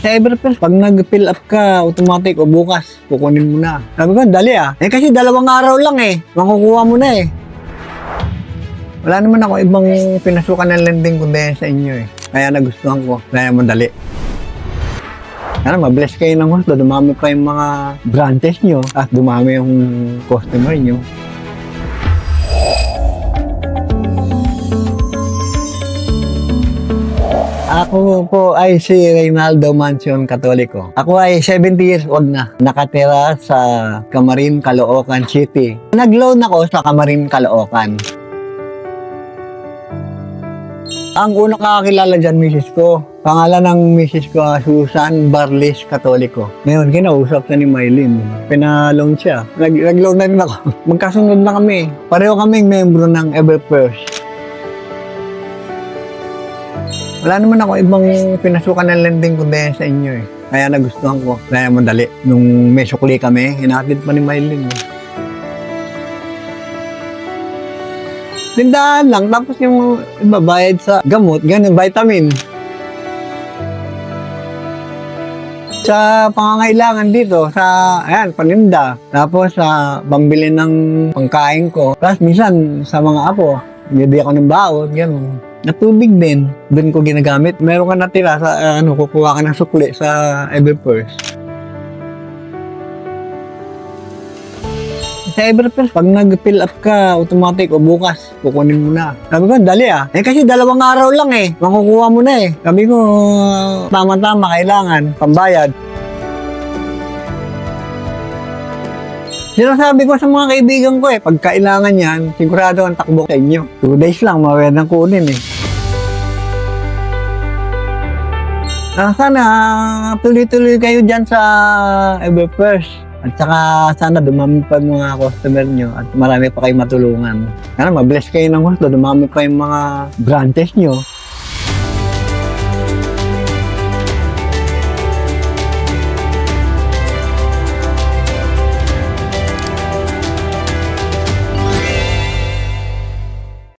Sa Everfresh, pag nag-fill up ka, automatic o bukas, kukunin mo na. Sabi ko, dali ah. Eh kasi 2 araw lang eh. Makukuha mo na eh. Wala naman ako ibang pinasukan ng lending kundi sa inyo eh. Kaya nagustuhan ko. Kaya madali. Sana mabless kayo ng gusto. Dumami pa yung mga branches nyo at dumami yung customer nyo. Ako po ay si Reynaldo Mansion Katoliko. Ako ay 70 years old na. Nakatira sa Camarin, Caloocan City. Nag-loan ako sa Camarin, Caloocan. Ang unang kakakilala dyan, misis ko. Pangalan ng misis ko, Susan Barlis Katoliko. Ngayon, kinausap na ni Mylene. Pinaloan siya. Nag-loan na rin ako. Magkasunod na kami. Pareho kaming membro ng Everfresh. Wala naman ako ibang pinasukan ng lending kundi sa inyo eh. Kaya nagustuhan ko. Kaya madali. Nung may sukli kami, hinatid pa ni Mylene. Tindahan lang. Tapos yung ibabayad sa gamot, ganun, vitamin. Sa pangangailangan dito, sa, ayan, paninda. Tapos sa pambili ng pangkain ko. Tapos minsan sa mga apo, hindi ako ng baon, ganun. Na tubig din, doon ko ginagamit. Meron ka natira sa, kukuha ka ng sukli sa Everfresh. Sa Everfresh, pag nag-fill up ka, automatic o bukas, kukunin mo na. Sabi ko, dali ah. Eh kasi 2 araw lang eh. Makukuha mo na eh. Sabi ko, tama-tama, kailangan, pambayad. Sinasabi ko sa mga kaibigan ko eh, pag kailangan yan, sigurado ang takbo sa inyo. 2 days lang, mawala ng kunin eh. Sana tuloy-tuloy kayo dyan sa Everfresh. At saka sana dumami pa yung mga customer nyo at marami pa kayong matulungan. Sana mabless kayo ng gusto, dumami pa yung mga branches nyo.